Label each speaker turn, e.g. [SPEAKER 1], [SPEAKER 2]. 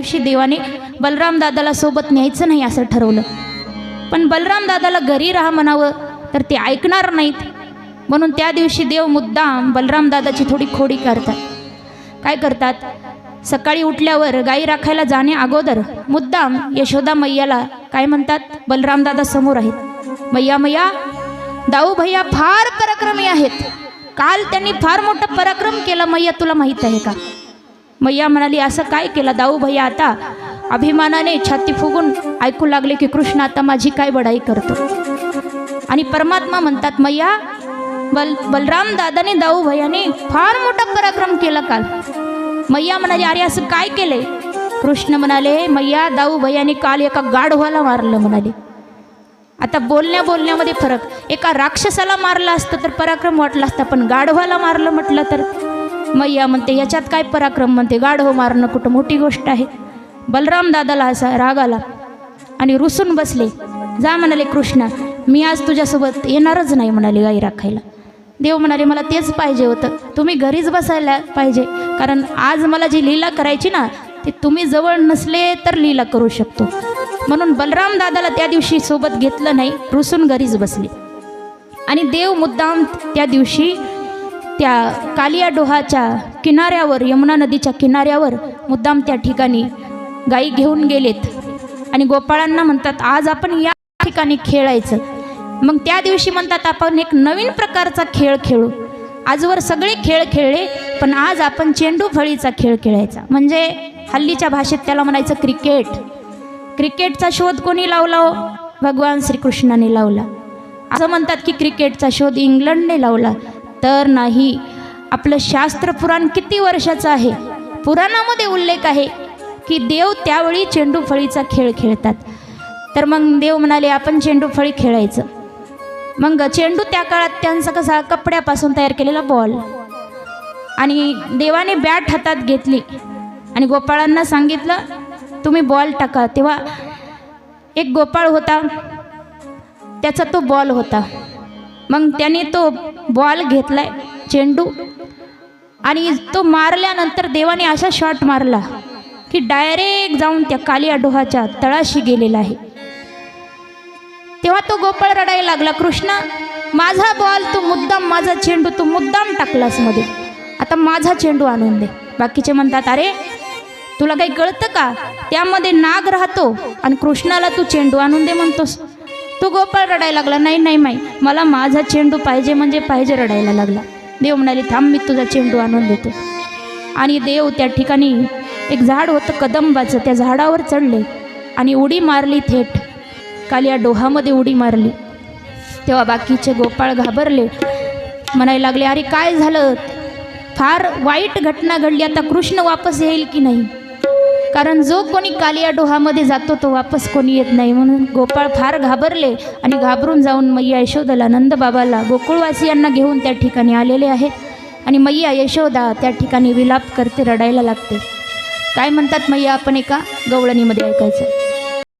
[SPEAKER 1] दिवशी देवाने बलराम दादाला सोबत न्यायचं नाही असं ठरवलं, पण बलराम दादाला घरी राहा म्हणावं तर ते ऐकणार नाहीत, म्हणून त्या दिवशी देव मुद्दाम बलराम दादाची थोडी खोडी करतात. काय करतात, सकाळी उठल्यावर गाई राखायला जाण्या अगोदर मुद्दाम यशोदा मैयाला काय म्हणतात, बलराम दादा समोर आहेत, मैया मैया दाऊ भैया फार पराक्रमी आहेत, काल त्यांनी फार मोठा पराक्रम केला मैया, तुला माहीत आहे का? मैया म्हणाली, असं काय केलं दाऊ भैया? आता अभिमानाने छाती फुगून ऐकू लागले की कृष्ण आता माझी काय बडाई करतो. आणि परमात्मा म्हणतात, मैया बलराम दादाने दाऊ भैयाने फार मोठा पराक्रम केला काल. मैया म्हणाली, अरे असं काय केले? कृष्ण म्हणाले, मैया दाऊ भैयाने काल एका गाढवाला मारलं म्हणाले. आता बोलण्यामध्ये फरक, एका राक्षसाला मारलं असतं तर पराक्रम वाटला असता, पण गाढवाला मारलं म्हटलं तर मैया म्हणते याच्यात काय पराक्रम? म्हणते गाढव मारणं कुठं मोठी गोष्ट आहे. बलराम दादाला असा राग आला आणि रुसून बसले. जा म्हणाले कृष्णा, मी आज तुझ्यासोबत येणारच नाही म्हणाले गाई राखायला. देव म्हणाले, मला तेच पाहिजे होतं, तुम्ही घरीच बसायला पाहिजे, कारण आज मला जी लीला करायची ना ती तुम्ही जवळ नसले तर लीला करू शकतो. म्हणून बलराम दादाला त्या दिवशी सोबत घेतलं नाही, रुसून घरीच बसले. आणि देव मुद्दाम त्या दिवशी त्या कालिया डोहाच्या किनाऱ्यावर, यमुना नदीच्या किनाऱ्यावर मुद्दाम त्या ठिकाणी गाई घेऊन गेलेत आणि गोपाळांना म्हणतात, आज आपण या ठिकाणी खेळायचं. मग त्या दिवशी म्हणतात, आपण एक नवीन प्रकारचा खेळ खेळू. आजवर सगळे खेळ खेळले, पण आज आपण चेंडू फळीचा खेळ खेळायचा. म्हणजे हल्लीच्या भाषेत त्याला म्हणायचं क्रिकेट. क्रिकेटचा शोध कोणी लावला हो? भगवान श्रीकृष्णाने लावला. असं म्हणतात की क्रिकेटचा शोध इंग्लंडने लावला, तर नाही. आपलं शास्त्र पुराण किती वर्षाचं आहे, पुराणामध्ये उल्लेख आहे की देव त्यावेळी चेंडू फळीचा खेळ खेळतात. तर मग देव म्हणाले, आपण चेंडू फळी खेळायचं. मग चेंडू त्या काळात त्यांचा कसा कपड्यापासून तयार केलेला बॉल, आणि देवाने बॅट हातात घेतली आणि गोपाळांना सांगितलं, तुम्ही बॉल टाका. तेव्हा एक गोपाळ होता, त्याचा तो बॉल होता. मग त्याने तो बॉल घेतलाय चेंडू, आणि तो मारल्यानंतर देवाने असा शॉट मारला की डायरेक्ट जाऊन त्या कालिया डोहाच्या तळाशी गेलेला आहे. तेव्हा तो गोपाळ रडायला लागला, कृष्णा माझा बॉल तू मुद्दाम, माझा चेंडू तू मुद्दाम टाकलास मध्ये, आता माझा चेंडू आणून दे. बाकीचे म्हणतात, अरे तुला काही कळतं का, त्यामध्ये नाग राहतो आणि कृष्णाला तू चेंडू आणून दे म्हणतोस. तो गोपाळ रडायला लागला, नाही नाही माई, मला माझा चेंडू पाहिजे म्हणजे पाहिजे, रडायला लागला. देव म्हणाले, थांब मी तुझा चेंडू आणून देतो. आणि देव त्या ठिकाणी एक झाड होतं कदंबाचं, त्या झाडावर चढले आणि उडी मारली, थेट कालिया डोहामध्ये उडी मारली. तेव्हा बाकीचे गोपाळ घाबरले, म्हणायला लागले, अरे काय झालं, फार वाईट घटना घडली, आता कृष्ण वापस येईल की नाही? कारण जो कोणी कालिया डोहामध्ये जातो तो वापस कोणी येत नाही. म्हणून गोपाळ फार घाबरले आणि घाबरून जाऊन मैया यशोदाला, नंदबाबाला, गोकुळवासियांना घेऊन त्या ठिकाणी आलेले आहेत. आणि मैया यशोदा त्या ठिकाणी विलाप करते, रडायला लागते. काय म्हणतात मैया, आपण एका गवळणीमध्ये ऐकायचं.